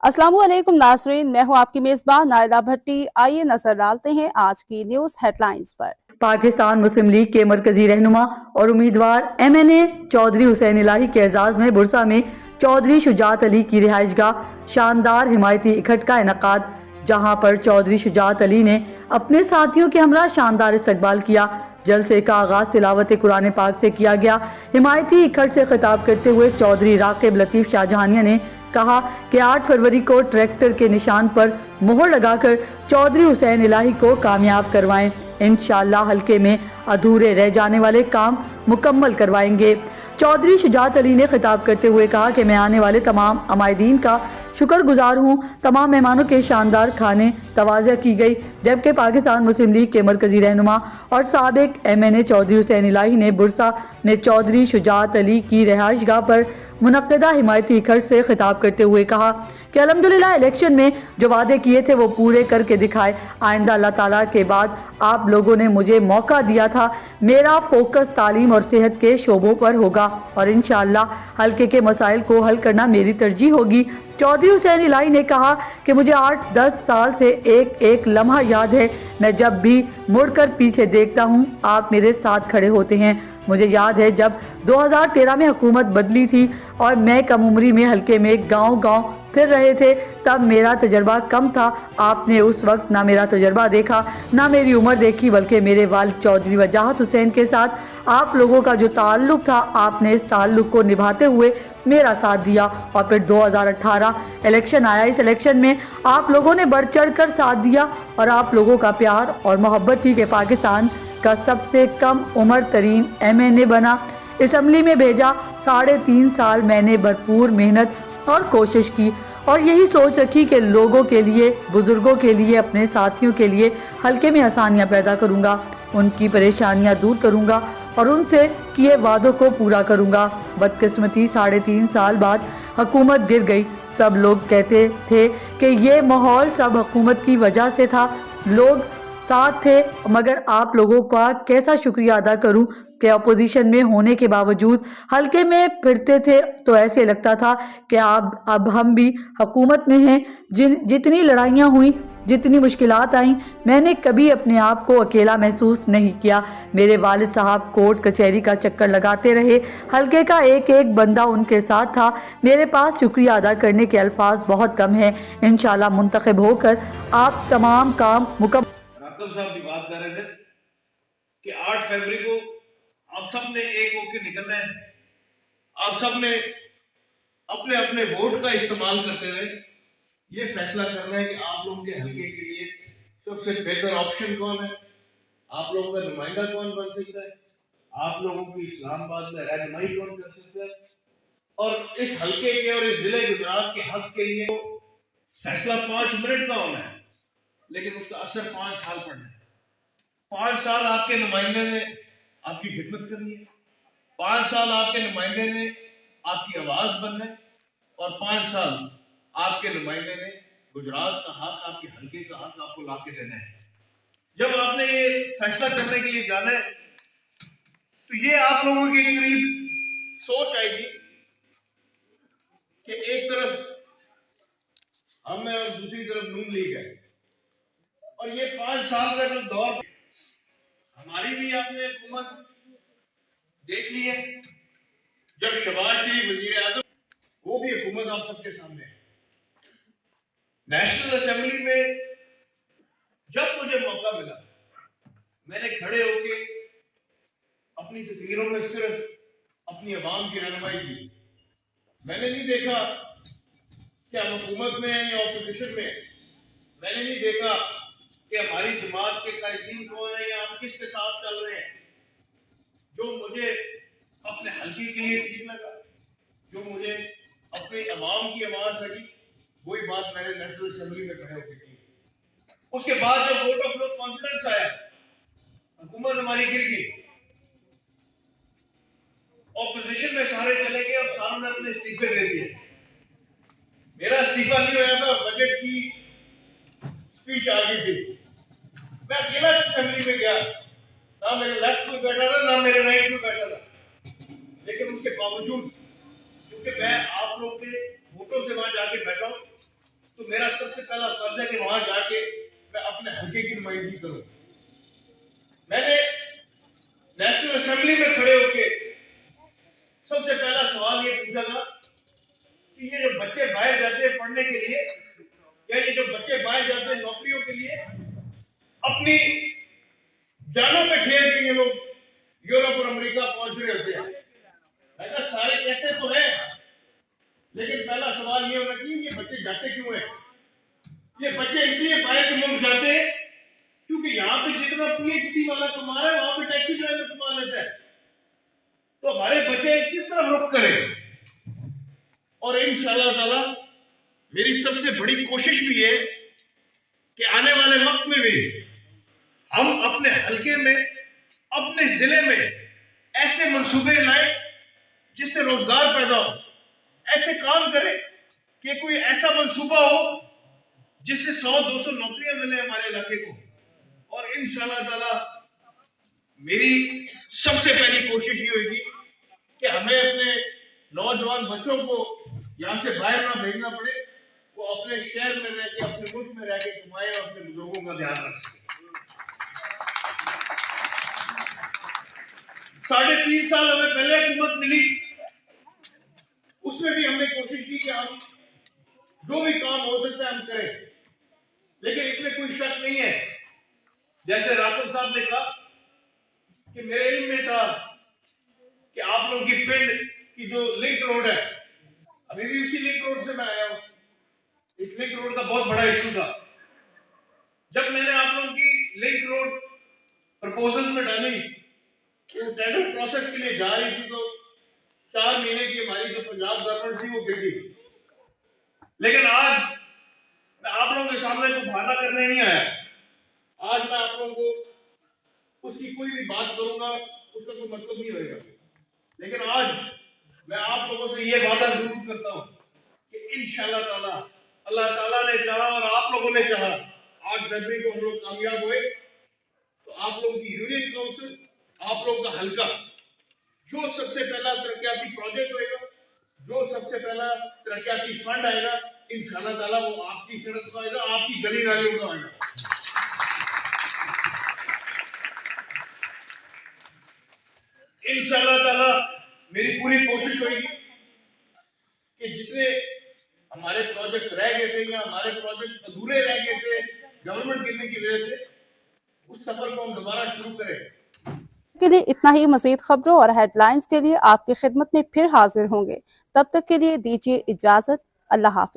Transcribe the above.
अस्सलाम वालेकुम नाज़रीन, मैं हूं आपकी मेजबान नायला भट्टी। आइए नजर डालते हैं आज की न्यूज हेडलाइंस पर। पाकिस्तान मुस्लिम लीग के मरकजी रहनुमा और उम्मीदवार MNA चौधरी हुसैन इलाही के एजाज में बुरसा में चौधरी शुजात अली की रिहाइशगाह शानदार हिमायती इकट्ठ का इनकाद, जहां पर चौधरी शुजात अली ने अपने साथियों के हमरा शानदार इस्तकबाल किया। जलसे का आगाज तिलावत कुरान पाक से किया गया। हिमायती इकट्ठ से खिताब करते हुए चौधरी राकिब लतीफ शाहजहानिया ने कहा कि 8 फरवरी को ट्रैक्टर के निशान पर मोहर लगाकर चौधरी हुसैन इलाही को कामयाब करवाएं। इंशाअल्लाह हल्के में अधूरे रह जाने वाले काम मुकम्मल करवाएंगे। चौधरी शुजात अली ने खिताब करते हुए कहा कि मैं आने वाले तमाम अमायदीन का शुक्रगुजार हूँ। तमाम मेहमानों के शानदार खाने तवाज़ा की गई, जबकि पाकिस्तान मुस्लिम लीग के मरकजी रहनुमा और साबिक MNA चौधरी हुसैन इलाही ने बुरसा में चौधरी शुजात अली की रिहाइशगाह पर मुनक्किदा हिमायती इकट्ठ से खिताब करते हुए कहा कि अल्हम्दुलिल्लाह इलेक्शन में जो वादे किए थे वो पूरे करके दिखाए। आइंदा अल्लाह ताला के बाद आप लोगों ने मुझे मौका दिया था। मेरा फोकस तालीम और सेहत के शोबों पर होगा और इंशाअल्लाह हल्के के मसाइल को हल करना मेरी तरजीह होगी। चौधरी हुसैन इलाही ने कहा कि मुझे 8-10 साल से एक एक लम्हा याद है। मैं जब भी मुड़कर पीछे देखता हूँ आप मेरे साथ खड़े होते हैं। मुझे याद है जब 2013 में हुकूमत बदली थी और मैं कम उम्री में हल्के में गांव-गांव फिर रहे थे, तब मेरा तजर्बा कम था। आपने उस वक्त ना मेरा तजर्बा देखा ना मेरी उम्र देखी, बल्कि मेरे वालिद चौधरी वजाहत हुसैन के साथ आप लोगों का जो ताल्लुक था, आपने इस ताल्लुक को निभाते हुए मेरा साथ दिया। और फिर 2018 इलेक्शन आया। इस इलेक्शन में आप लोगों ने बढ़ चढ़ कर साथ दिया और आप लोगों का प्यार और मोहब्बत थी कि पाकिस्तान का सबसे कम उम्र तरीन MNA बना, असम्बली में भेजा। 3.5 साल मैंने भरपूर मेहनत और कोशिश की और यही सोच रखी कि लोगों के लिए, बुजुर्गों के लिए, अपने साथियों के लिए हल्के में आसानियां पैदा करूंगा, उनकी परेशानियां दूर करूंगा और उनसे किए वादों को पूरा करूंगा। बदकिस्मती 3.5 साल बाद हुकूमत गिर गई। तब लोग कहते थे कि ये माहौल सब हुकूमत की वजह से था, लोग साथ थे, मगर आप लोगों का कैसा शुक्रिया अदा करूं कि अपोजिशन में होने के बावजूद हल्के में फिरते थे तो ऐसे लगता था कि अब हम भी हुकूमत में हैं। जितनी लड़ाइयाँ हुई, जितनी मुश्किलात आई, मैंने कभी अपने आप को अकेला महसूस नहीं किया। मेरे वालिद साहब कोर्ट कचहरी का चक्कर लगाते रहे, हल्के का एक एक बंदा उनके साथ था। मेरे पास शुक्रिया अदा करने के अल्फाज बहुत कम हैं। इंशाल्लाह मुंतखब होकर आप तमाम काम मुकम्मल। राकब साहब भी बात कर रहे थे कि 8 फरवरी को आप सब ने एक होकर निकलना है। आप सब ने अपने अपने वोट का इस्तेमाल करते हुए ये फैसला करना है कि आप लोगों के हल्के के लिए सबसे बेहतर ऑप्शन कौन है, आप लोगों का नुमाइंदा कौन बन सकता है, आप लोगों की इस्लामाबाद में रहनुमाई कौन कर सकता है, और इस हल्के के और इस जिले गुजरात के हक के लिए फैसला 5 मिनट का होना है, लेकिन उसका असर 5 साल पड़ना है। 5 साल आपके नुमाइंदे ने आपकी खिदमत करनी है, 5 साल आपके नुमाइंदे ने आपकी आवाज बनना है, और 5 साल आपके नुमाइंदे ने गुजरात का हक, आपके हल्के का हक आपको ला के देना है। जब आपने ये फैसला करने के लिए जाना है तो ये आप लोगों के करीब सोच आएगी कि एक तरफ हम है और दूसरी तरफ नून लीग है, और ये 5 साल का जो दौर हमारी भी आपने हुकूमत देख ली है। जब शहबाज शरीफ वजीर आजम, वो भी हुकूमत आप सबके सामने है। नेशनल असेंबली में जब मुझे मौका मिला, मैंने खड़े होके अपनी तकरीरों में सिर्फ अपनी आवाम की रहनुमाई की। मैंने नहीं देखा कि हम हुकूमत में हैं या ऑपोजिशन में। मैंने नहीं देखा कि हमारी जमात के कायदीन कौन है या हम किसके साथ चल रहे हैं। जो मुझे अपने हल्के के लिए ठीक लगा, जो मुझे अपनी आवाम की आवाज लगी, वही बात मैंने नेशनल असेंबली में खड़े होकर की। उसके बाद जब वोट ऑफ नो कॉन्फिडेंस आया, हुकूमत हमारी गिर गई, ऑपोजिशन में सारे चले गए, अब सारों ने अपने इस्तीफे दे दिए। मेरा इस्तीफा नहीं होया था, बजट की स्पीच आ गई थी। मैं अकेला असेंबली में गया, ना मेरे लेफ्ट में बैठा था ना मेरे राइट में बैठा था, लेकिन उसके बावजूद क्योंकि मैं आप लोग के वोटों से वहां जाके बैठा हूं, तो मेरा सबसे पहला फर्ज है कि वहां जाके मैं अपने हल्के की नुमाइंदगी करूं। मैंने नेशनल असेंबली में खड़े होके सबसे पहला सवाल ये पूछा था कि ये जो बच्चे बाहर जाते हैं पढ़ने के लिए, या ये जो बच्चे बाहर जाते हैं नौकरियों के लिए, अपनी जानों पे खेल के ये लोग यूरोप और अमेरिका पहुंच रहे होते हैं। अगर सारे कहते तो हैं, लेकिन पहला सवाल ये होना चाहिए ये बच्चे जाते क्यों हैं? ये बच्चे इसलिए बाहर के मुल्क जाते हैं क्योंकि यहाँ पे जितना पीएचडी वाला कमा रहा है वहां पे टैक्सी ड्राइवर कमा लेता है। तो हमारे बच्चे किस तरह रुख करें? और इंशाअल्लाह ताला मेरी सबसे बड़ी कोशिश भी है कि आने वाले वक्त में भी हम अपने हलके में, अपने जिले में ऐसे मंसूबे लाए जिससे रोजगार पैदा हो, ऐसे काम करें कि कोई ऐसा मंसूबा हो जिससे 100-200 नौकरियां मिले हमारे इलाके को। और इंशाअल्लाह ताला मेरी सबसे पहली कोशिश ये होगी कि हमें अपने नौजवान बच्चों को यहाँ से बाहर ना भेजना पड़े, वो अपने शहर में रह के, अपने मुल्क में रह के कमाए और अपने बुजुर्गों का ध्यान रख सके। 3.5 साल हमें पहले हुकूमत मिली, उसमें भी हमने कोशिश की कि हम जो भी काम हो सकता है हम करें, लेकिन इसमें कोई शक नहीं है, जैसे राठौर साहब ने कहा कि मेरे इल्म में था कि आप लोगों की पिंड की जो लिंक रोड है, अभी भी उसी लिंक रोड से मैं आया हूं। इस लिंक रोड का बहुत बड़ा इशू था। जब मैंने आप लोगों की लिंक रोड प्रपोजल में डाली, वो टेंडर प्रोसेस के लिए जा रही थी, तो 4 महीने की हमारी जो पंजाब गवर्नमेंट थी वो गिर गई। लेकिन आज मैं आप लोगों के सामने को बहाना करने नहीं आया। आज मैं आप लोगों को उसकी कोई भी बात करूंगा उसका कोई मतलब नहीं होगा, लेकिन आज मैं आप लोगों से ये वादा जरूर करता हूं कि इंशाअल्लाह ताला, अल्लाह ताला ने चाहा और आप लोगों ने चाहा, 8 फरवरी को हम लोग कामयाब हुए तो आप लोगों की यूनियन काउंसिल, आप लोगों का हल्का, जो सबसे पहला तरक्याती प्रोजेक्ट होएगा, जो सबसे पहला तरक्याती फंड आएगा, इंशाअल्लाह ताला वो आपकी सड़क का आएगा, आपकी गली नालियों का आएगा। इंशाअल्लाह ताला मेरी पूरी कोशिश होगी कि जितने हमारे प्रोजेक्ट्स रह गए थे या हमारे प्रोजेक्ट्स अधूरे रह गए थे गवर्नमेंट गिरने की वजह से, उस सफर को हम दोबारा शुरू करें। के लिए इतना ही। मज़ीद खबरों और हेडलाइंस के लिए आपकी खिदमत में फिर हाजिर होंगे। तब तक के लिए दीजिए इजाजत। अल्लाह हाफिज।